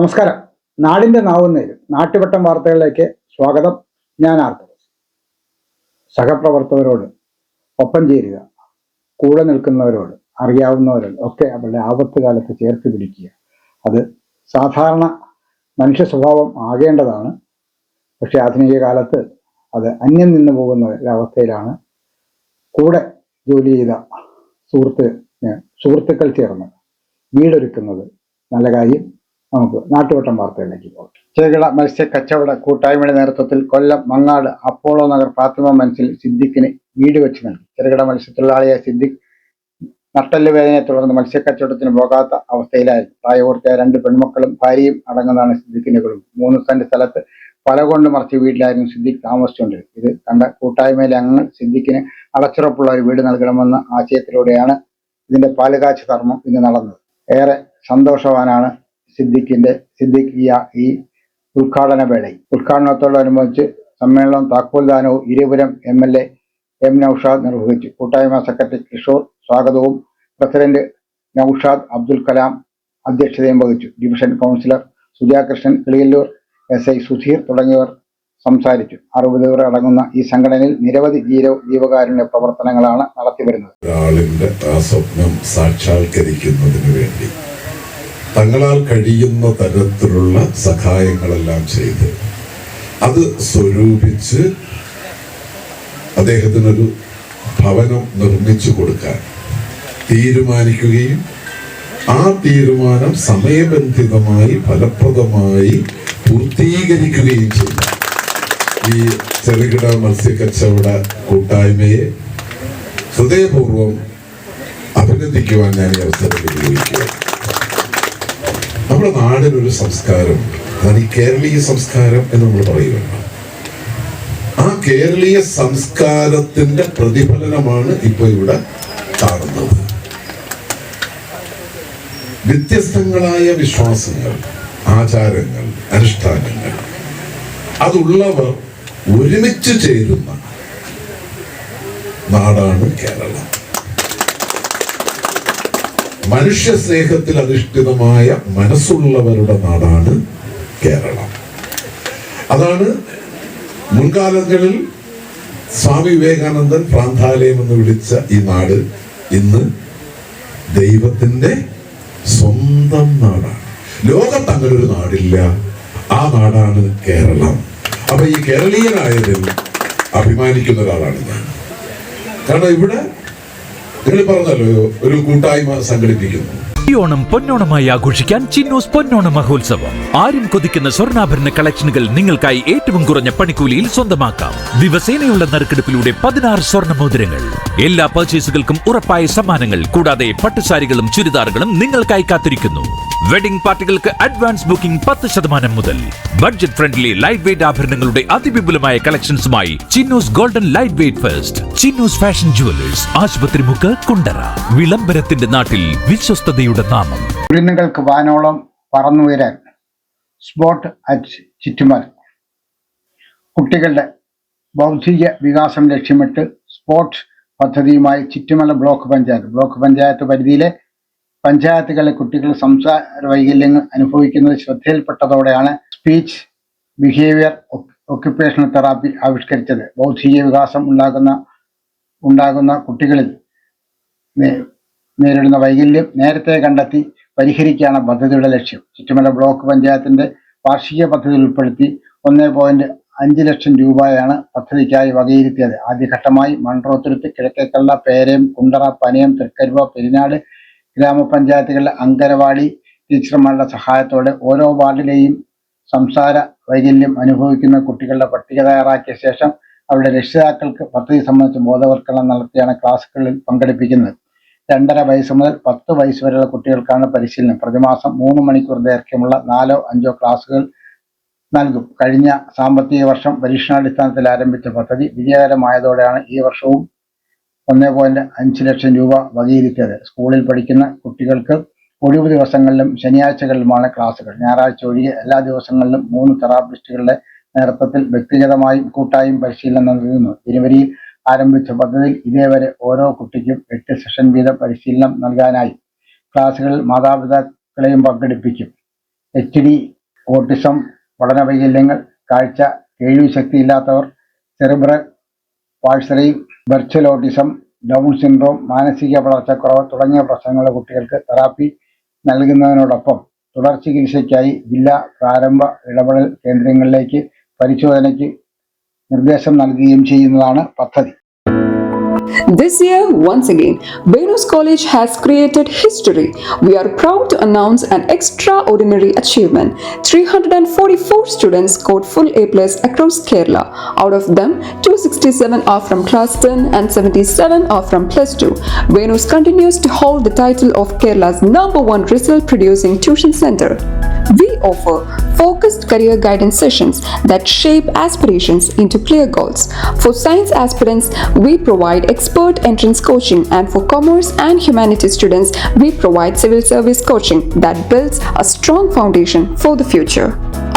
നമസ്കാരം. നാടിന്റെ നാവുന്നേരും നാട്ടുവട്ടം വാർത്തകളിലേക്ക് സ്വാഗതം. ഞാൻ ആർത്തവസ്. സഹപ്രവർത്തകരോട് ഒപ്പം ചേരുക, കൂടെ നിൽക്കുന്നവരോട്, അറിയാവുന്നവരോട് ഒക്കെ അവരുടെ ആപത്ത് കാലത്ത് ചേർത്ത് പിടിക്കുക. അത് സാധാരണ മനുഷ്യ സ്വഭാവം ആകേണ്ടതാണ്. പക്ഷെ ആധുനിക കാലത്ത് അത് അന്യം നിന്ന് പോകുന്ന ഒരവസ്ഥയിലാണ്. കൂടെ ജോലി ചെയ്ത സുഹൃത്തുക്കൾ ചേർന്ന് വീടൊരുക്കുന്നത് നല്ല കാര്യം. നമുക്ക് നാട്ടുവട്ടം വാർത്തകളിലേക്ക് പോകാം. ചെറുകിട മത്സ്യ കച്ചവട കൂട്ടായ്മയുടെ നേതൃത്വത്തിൽ കൊല്ലം മങ്ങാട് അപ്പോളോ നഗർ ഫാത്തിമ മനസ്സിൽ സിദ്ദിഖിന് വീട് വെച്ച് നൽകി. ചെറുകിട മത്സ്യത്തൊഴിലാളിയായ സിദ്ദിഖ് നട്ടെല്ല് വേദനയെ തുടർന്ന് മത്സ്യക്കച്ചവടത്തിന് പോകാത്ത അവസ്ഥയിലായിരുന്നു. പ്രായപൂർത്തിയായ 2 പെൺമക്കളും ഭാര്യയും അടങ്ങുന്നതാണ് സിദ്ദിഖിന്റെ കുടുംബം. 3 സെന്റ് സ്ഥലത്ത് പല കൊണ്ട് മറിച്ച് വീട്ടിലായിരുന്നു സിദ്ദിഖ് താമസിച്ചുകൊണ്ടിരുന്നത്. ഇത് കണ്ട കൂട്ടായ്മയിലെ അംഗങ്ങൾ സിദ്ദിഖിന് അടച്ചുറപ്പുള്ള ഒരു വീട് നൽകണമെന്ന ആശയത്തിലൂടെയാണ് ഇതിന്റെ പാലുകാച്ച് കർമ്മം ഇന്ന് നടന്നത്. ഏറെ സന്തോഷവാനാണ് സിദ്ദിഖിയ ഈ ഉദ്ഘാടന വേളയിൽ. ഉദ്ഘാടനത്തോടനുബന്ധിച്ച് സമ്മേളനവും താക്കോൽദാനവും ഇരപുരം MLA M നൌഷാദ് നിർവഹിച്ചു. കൂട്ടായ്മ സെക്രട്ടറി കിഷോർ സ്വാഗതവും പ്രസിഡന്റ് നൌഷാദ് അബ്ദുൽ കലാം അധ്യക്ഷതയും വഹിച്ചു. Division councillor Sujakrishnan, Kiliyallur SI Sudheer തുടങ്ങിയവർ സംസാരിച്ചു. 60 പേർ അടങ്ങുന്ന ഈ സംഘടനയിൽ നിരവധി ജീവകാരുണ്യ പ്രവർത്തനങ്ങളാണ് നടത്തിവരുന്നത്. ഒരാളിന്റെ ആ സ്വപ്നം സാക്ഷാത്കരിക്കുന്നതിന് വേണ്ടി തങ്ങളാൽ കഴിയുന്ന തരത്തിലുള്ള സഹായങ്ങളെല്ലാം ചെയ്ത് അത് സ്വരൂപിച്ച് അദ്ദേഹത്തിനൊരു ഭവനം നിർമ്മിച്ചു കൊടുക്കാൻ തീരുമാനിക്കുകയും ആ തീരുമാനം സമയബന്ധിതമായി ഫലപ്രദമായി പൂർത്തീകരിക്കുകയും ചെയ്തു. ഈ ചെറുകിട മത്സ്യക്കച്ചവട കൂട്ടായ്മയെ ഹൃദയപൂർവ്വം അഭിനന്ദിക്കുവാൻ ഞാൻ ഈ അവസരത്തിൽ ഉപയോഗിക്കുക. നമ്മുടെ നാടിനൊരു സംസ്കാരം, അതാണ് ഈ കേരളീയ സംസ്കാരം എന്ന് നമ്മൾ പറയുമല്ലോ. ആ കേരളീയ സംസ്കാരത്തിന്റെ പ്രതിഫലനമാണ് ഇപ്പൊ ഇവിടെ കാണുന്നത്. വ്യത്യസ്തങ്ങളായ വിശ്വാസങ്ങൾ, ആചാരങ്ങൾ, അനുഷ്ഠാനങ്ങൾ അതുള്ളവർ ഒരുമിച്ച് ചേരുന്ന നാടാണ് കേരളം. മനുഷ്യ സ്നേഹത്തിൽ അധിഷ്ഠിതമായ മനസ്സുള്ളവരുടെ നാടാണ് കേരളം. അതാണ് മുൻകാലങ്ങളിൽ സ്വാമി വിവേകാനന്ദൻ പ്രാന്താലയം എന്ന് വിളിച്ച ഈ നാട് ഇന്ന് ദൈവത്തിന്റെ സ്വന്തം നാടാണ്. ലോകത്ത് അങ്ങനെ ഒരു നാടില്ല, ആ നാടാണ് കേരളം. അപ്പൊ ഈ കേരളീയനായതിൽ അഭിമാനിക്കുന്ന ഒരാളാണ് ഞാൻ. കാരണം ഇവിടെ നിങ്ങൾ പറഞ്ഞല്ലോ ഒരു കൂട്ടായ്മ സംഘടിപ്പിക്കുന്നു. ഈ ഓണം പൊന്നോണമായി ആഘോഷിക്കാൻ ചിന്നൂസ് പൊന്നോണ മഹോത്സവം. ആരും കൊതിക്കുന്ന സ്വർണ്ണാഭരണ കളക്ഷനുകൾ നിങ്ങൾക്കായി ഏറ്റവും കുറഞ്ഞ പണിക്കൂലിയിൽ സ്വന്തമാക്കാം. ദിവസേനയുള്ള നറുക്കെടുപ്പിലൂടെ 16 സ്വർണ്ണ മോതിരങ്ങൾ. എല്ലാ പർച്ചേസുകൾക്കും ഉറപ്പായ സമ്മാനങ്ങൾ, കൂടാതെ പട്ടുസാരികളും ചുരിദാറുകളും നിങ്ങൾക്കായി കാത്തിരിക്കുന്നു. വെഡിംഗ് പാർട്ടികൾക്ക് അഡ്വാൻസ് ബുക്കിംഗ് 10% മുതൽ. ബഡ്ജറ്റ് ഫ്രണ്ട്ലി ലൈറ്റ് വെയ്റ്റ് ആഭരണങ്ങളുടെ അതിവിപുലമായ കളക്ഷൻസുമായി Chinnoos golden light weight fest. Chinnoos fashion jewellers, ആശുപത്രി മുക്ക്, കുണ്ടറ. വിളംബരത്തിന്റെ നാട്ടിൽ വിശ്വസ്തതയുടെ നാമം. കുരുന്നുകൾക്ക് വാനോളം പറന്നുയരാൻ സ്പോട്ട് അറ്റ് ചിറ്റുമല. കുട്ടികളുടെ ബൗദ്ധിക വികാസം ലക്ഷ്യമിട്ട് സ്പോർട്സ് പദ്ധതിയുമായി ചിറ്റുമല ബ്ലോക്ക് പഞ്ചായത്ത് പരിധിയിലെ പഞ്ചായത്തുകളിലെ കുട്ടികൾ സംസാര വൈകല്യങ്ങൾ അനുഭവിക്കുന്നത് ശ്രദ്ധയിൽപ്പെട്ടതോടെയാണ് സ്പീച്ച് ബിഹേവിയർ ഒക്യുപ്പേഷണൽ തെറാപ്പി ആവിഷ്കരിച്ചത്. ബൗദ്ധിക വികാസം ഉണ്ടാകുന്ന കുട്ടികളിൽ നേരിടുന്ന വൈകല്യം നേരത്തെ കണ്ടെത്തി പരിഹരിക്കുകയാണ് പദ്ധതിയുടെ ലക്ഷ്യം. ചിറ്റുമല ബ്ലോക്ക് പഞ്ചായത്തിന്റെ വാർഷിക പദ്ധതിയിൽ ഉൾപ്പെടുത്തി 1.5 ലക്ഷം രൂപയാണ് പദ്ധതിക്കായി വകയിരുത്തിയത്. ആദ്യഘട്ടമായി മൺട്രോത്തുരുത്ത്, കിഴക്കേക്കള്ള, പേരയം, കുണ്ടറ, പനയം, തൃക്കരുവ, പെരിനാട് ഗ്രാമപഞ്ചായത്തുകളിലെ അങ്കനവാടി ടീച്ചർമാരുടെ സഹായത്തോടെ ഓരോ വാർഡിലെയും സംസാര വൈകല്യം അനുഭവിക്കുന്ന കുട്ടികളുടെ പട്ടിക തയ്യാറാക്കിയ ശേഷം അവരുടെ രക്ഷിതാക്കൾക്ക് പദ്ധതി സംബന്ധിച്ച് ബോധവൽക്കരണം നടത്തിയാണ് ക്ലാസുകളിൽ പങ്കെടുപ്പിക്കുന്നത്. 2.5 വയസ്സ് മുതൽ 10 വയസ്സ് വരെയുള്ള കുട്ടികൾക്കാണ് പരിശീലനം. പ്രതിമാസം 3 മണിക്കൂർ ദൈർഘ്യമുള്ള 4-5 ക്ലാസുകൾ നൽകും. കഴിഞ്ഞ സാമ്പത്തിക വർഷം പരീക്ഷണാടിസ്ഥാനത്തിൽ ആരംഭിച്ച പദ്ധതി വിജയകരമായതോടെയാണ് ഈ വർഷവും 1.5 ലക്ഷം രൂപ വകയിരുത്തിയത്. സ്കൂളിൽ പഠിക്കുന്ന കുട്ടികൾക്ക് ഒഴിവു ദിവസങ്ങളിലും ശനിയാഴ്ചകളിലുമാണ് ക്ലാസുകൾ. ഞായറാഴ്ച ഒഴികെ എല്ലാ ദിവസങ്ങളിലും 3 തെറാപ്പിസ്റ്റുകളുടെ നേതൃത്വത്തിൽ വ്യക്തിഗതമായും കൂട്ടായും പരിശീലനം നൽകുന്നു. ജനുവരിയിൽ ആരംഭിച്ച പദ്ധതിയിൽ ഇതേവരെ ഓരോ കുട്ടിക്കും 8 സെഷൻ വീതം പരിശീലനം നൽകാനായി. ക്ലാസുകളിൽ മാതാപിതാക്കളെയും പങ്കെടുപ്പിക്കും. HD ഓട്ടിസം, പഠനവൈകല്യങ്ങൾ, കാഴ്ച, കേൾവി ശക്തിയില്ലാത്തവർ, cerebral palsy, virtual autism, down syndrome, മാനസിക വളർച്ചക്കുറവ് തുടങ്ങിയ പ്രശ്നങ്ങളുള്ള കുട്ടികൾക്ക് തെറാപ്പി നൽകുന്നതിനോടൊപ്പം തുടർ ചികിത്സയ്ക്കായി ജില്ലാ പ്രാരംഭ ഇടപെടൽ കേന്ദ്രങ്ങളിലേക്ക് പരിശോധനയ്ക്ക് നിർദ്ദേശം നൽകുകയും ചെയ്യുന്നതാണ് പദ്ധതി. This year, once again, Venus College has created history. We are proud to announce an extraordinary achievement. 344 students scored full A+ across Kerala. Out of them, 267 are from Class 10 and 77 are from Plus 2. Venus continues to hold the title of Kerala's #1 result-producing tuition center. We offer focused career guidance sessions that shape aspirations into clear goals. For science aspirants, we provide expert entrance coaching, and for commerce and humanities students, we provide civil service coaching that builds a strong foundation for the future.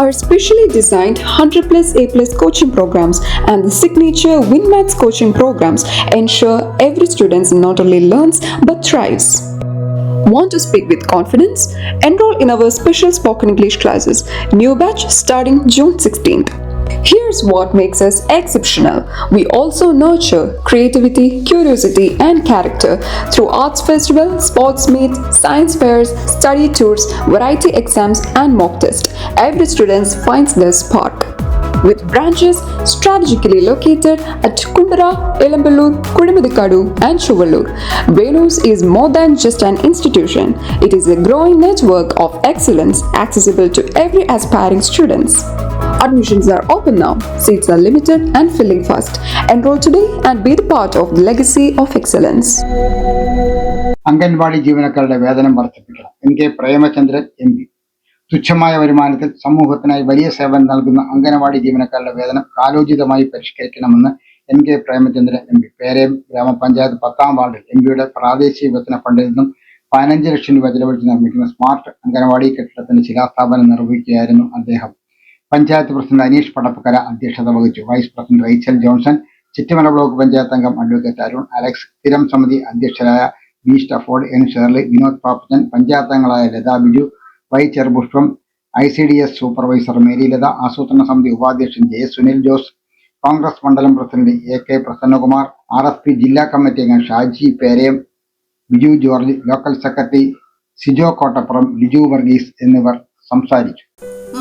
Our specially designed 100+ A+ coaching programs and the signature WinMaths coaching programs ensure every student not only learns but thrives. Want to speak with confidence? Enroll in our special spoken English classes. New batch starting June 16th. Here's what makes us exceptional. We also nurture creativity, curiosity, and character through arts festival, sports meets, science fairs, study tours, variety exams, and mock tests. Every student finds their spark. With branches strategically located at Kundara, Elamballur, Kudamuthikadu, and Chuvallur, Venus is more than just an institution. It is a growing network of excellence accessible to every aspiring students. Admissions are open now. Seats are limited and filling fast. Enroll today and be the part of the legacy of excellence. Anganwadi ജീവനക്കാരുടെ വേതനം വർദ്ധിപ്പിക്കണം. NK Premachandran MP. തുച്ഛമായ വരുമാനത്തിൽ സമൂഹത്തിനായി വലിയ സേവനം നൽകുന്ന അംഗനവാടി ജീവനക്കാരുടെ വേതനം കാലോചിതമായി പരിഷ്കരിക്കണമെന്ന് NK പ്രേമചന്ദ്രൻ MP. പേരയം ഗ്രാമപഞ്ചായത്ത് 10ാം വാർഡിൽ MPയുടെ പ്രാദേശിക വികസന ഫണ്ടിൽ നിന്നും 15 ലക്ഷം രൂപ ചെലവഴിച്ച് നിർമ്മിക്കുന്ന സ്മാർട്ട് അംഗനവാടി കെട്ടിടത്തിന്റെ ശിലാസ്ഥാപനം നിർവഹിക്കുകയായിരുന്നു അദ്ദേഹം. പഞ്ചായത്ത് പ്രസിഡന്റ് അനീഷ് പടപ്പക്കര അധ്യക്ഷത വഹിച്ചു. Vice president Rachel Johnson, Chittamala block panchayat അംഗം അഡ്വക്കേറ്റ് അരുൺ അലക്സ്, സ്ഥിരം സമിതി അധ്യക്ഷരായ B Stafford, N Shirley, Vinod Pappachan, panchayat അംഗങ്ങളായ Latha Biju, Y Cherupushpam, ICDS supervisor Mary Latha, ആസൂത്രണ സമിതി ഉപാധ്യക്ഷൻ J സുനിൽ ജോസ്, കോൺഗ്രസ് മണ്ഡലം പ്രസിഡന്റ് AK പ്രസന്നകുമാർ, RSP ജില്ലാ കമ്മിറ്റി അംഗം Shaji Perayam, Biju George, local secretary Sijo Kottappuram, Liju Varghese എന്നിവർ സംസാരിച്ചു.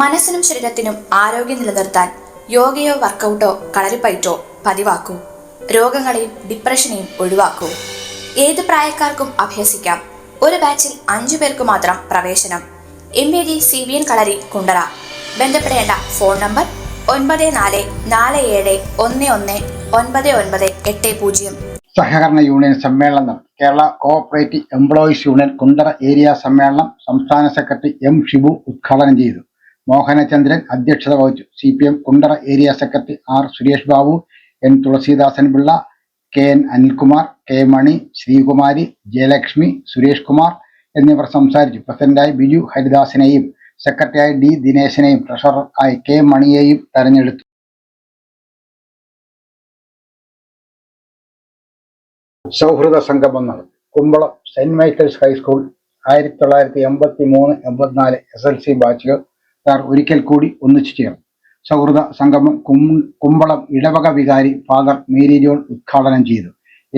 മനസ്സിനും ശരീരത്തിനും ആരോഗ്യം നിലനിർത്താൻ യോഗയോ വർക്കൗട്ടോ കളരിപ്പയറ്റോ പതിവാക്കൂ. രോഗങ്ങളെയും ഡിപ്രഷനെയും ഒഴിവാക്കൂ. ഏത് പ്രായക്കാർക്കും അഭ്യസിക്കാം. ഒരു ബാച്ചിൽ 5 പേർക്ക് മാത്രം പ്രവേശനം. MVG CBN കളരി കുണ്ടറ. ബന്ധപ്പെടേണ്ട ഫോൺ നമ്പർ 9447119980. സഹകരണ യൂണിയൻ സമ്മേളനം. Kerala cooperative employees union Kundara area സമ്മേളനം സംസ്ഥാന സെക്രട്ടറി M ഷിബു ഉദ്ഘാടനം ചെയ്തു. മോഹനചന്ദ്രൻ അധ്യക്ഷത വഹിച്ചു. CPM Kundara area secretary R Suresh Babu, N Thulaseedasan Pillai, KN Anilkumar, K മണി, ശ്രീകുമാരി, ജയലക്ഷ്മി, സുരേഷ് കുമാർ എന്നിവർ സംസാരിച്ചു. പ്രസിഡന്റായി ബിജു ഹരിദാസിനെയും സെക്രട്ടറിയായി D ദിനേശനെയും ട്രഷററായി K മണിയെയും തെരഞ്ഞെടുത്തു. സൗഹൃദ സംഗമം നടന്നു. കുമ്പളം സെന്റ് മൈക്കിൾസ് ഹൈസ്കൂൾ 1983-84 SLC ബാച്ചുകാർ ഒരിക്കൽ കൂടി ഒന്നിച്ചു ചേർന്നു. സൗഹൃദ സംഗമം കുമ്പളം ഇടവക വികാരി ഫാദർ മേരി ജോൺ ഉദ്ഘാടനം ചെയ്തു.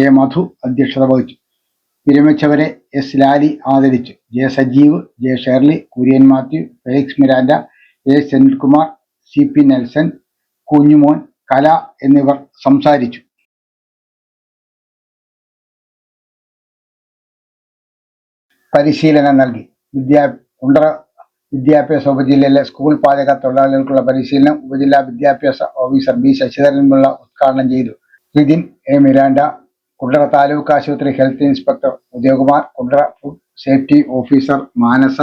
A മധു അധ്യക്ഷത വഹിച്ചു. വിരമിച്ചവരെ S ലാലി ആദരിച്ചു. J Sajeev, J Shirley, Kurian Mathew, Felix Miranda, A സെനിൽകുമാർ, CP Nelson, Kunjumon, കല എന്നിവർ സംസാരിച്ചു. പരിശീലനം നൽകി. കുണ്ടറ വിദ്യാഭ്യാസ ഉപജില്ലയിലെ സ്കൂൾ പാചക തൊഴിലാളികൾക്കുള്ള പരിശീലനം ഉപജില്ലാ വിദ്യാഭ്യാസ ഓഫീസർ B ശശിധരൻപിള്ള ഉദ്ഘാടനം ചെയ്തു. റിദിൻ A മിരാൻഡ, കുണ്ടറ താലൂക്ക് ആശുപത്രി health inspector Udayakumar, Kundara food safety officer Manasa,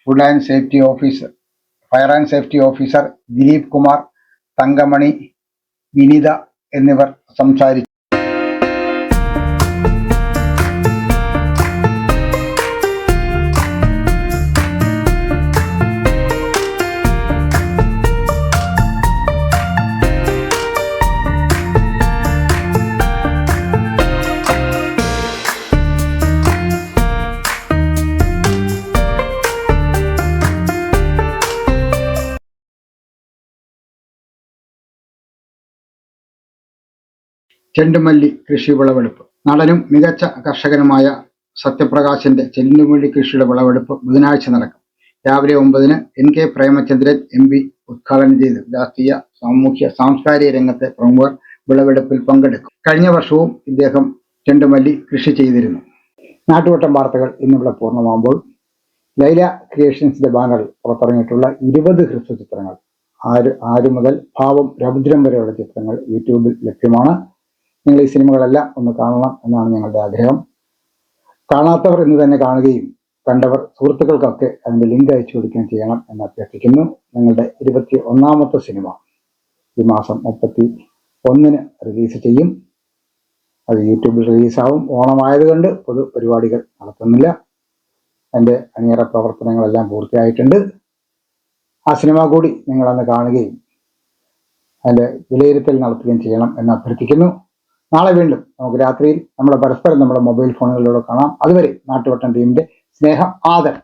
food and safety officer fire and safety officer Dileep Kumar, Thankamani, Vinitha എന്നിവർ സംസാരിച്ചു. ചെണ്ടുമല്ലി കൃഷി വിളവെടുപ്പ്. നടനും മികച്ച കർഷകനുമായ സത്യപ്രകാശിന്റെ ചെണ്ടുമല്ലി കൃഷിയുടെ വിളവെടുപ്പ് ബുധനാഴ്ച നടക്കും. രാവിലെ 9-ന് NK പ്രേമചന്ദ്രൻ MP ഉദ്ഘാടനം ചെയ്ത് രാഷ്ട്രീയ, സാമൂഹ്യ, സാംസ്കാരിക രംഗത്തെ പ്രമുഖർ വിളവെടുപ്പിൽ പങ്കെടുക്കും. കഴിഞ്ഞ വർഷവും ഇദ്ദേഹം ചെണ്ടുമല്ലി കൃഷി ചെയ്തിരുന്നു. നാട്ടുവട്ടം വാർത്തകൾ ഇന്നിവിടെ പൂർണ്ണമാകുമ്പോൾ ലൈല ക്രിയേഷൻസിന്റെ ബാനറിൽ പുറത്തിറങ്ങിയിട്ടുള്ള 20 ഹ്രസ്വ ചിത്രങ്ങൾ 6 മുതൽ ഭാവം രൗദ്രം വരെയുള്ള ചിത്രങ്ങൾ യൂട്യൂബിൽ ലഭ്യമാണ്. നിങ്ങൾ ഈ സിനിമകളെല്ലാം ഒന്ന് കാണണം എന്നാണ് ഞങ്ങളുടെ ആഗ്രഹം. കാണാത്തവർ ഇന്ന് തന്നെ കാണുകയും കണ്ടവർ സുഹൃത്തുക്കൾക്കൊക്കെ അതിന്റെ ലിങ്ക് അയച്ചു കൊടുക്കുകയും ചെയ്യണം എന്ന് അഭ്യർത്ഥിക്കുന്നു. ഞങ്ങളുടെ 21ാമത്തെ സിനിമ ഈ മാസം 31-ന് റിലീസ് ചെയ്യും. അത് യൂട്യൂബിൽ റിലീസാവും. ഓണമായതുകൊണ്ട് പൊതു പരിപാടികൾ നടത്തുന്നില്ല. എൻ്റെ അണിയറ പ്രവർത്തനങ്ങളെല്ലാം പൂർത്തിയായിട്ടുണ്ട്. ആ സിനിമ കൂടി നിങ്ങളന്ന് കാണുകയും അതിൻ്റെ വിലയിരുത്തൽ നടത്തുകയും ചെയ്യണം എന്ന് അഭ്യർത്ഥിക്കുന്നു. നാളെ വീണ്ടും നമുക്ക് രാത്രിയിൽ പരസ്പരം നമ്മുടെ മൊബൈൽ ഫോണുകളിലൂടെ കാണാം. അതുവരെ നാട്ടുവട്ടം ടീമിന്റെ സ്നേഹം, ആദരം.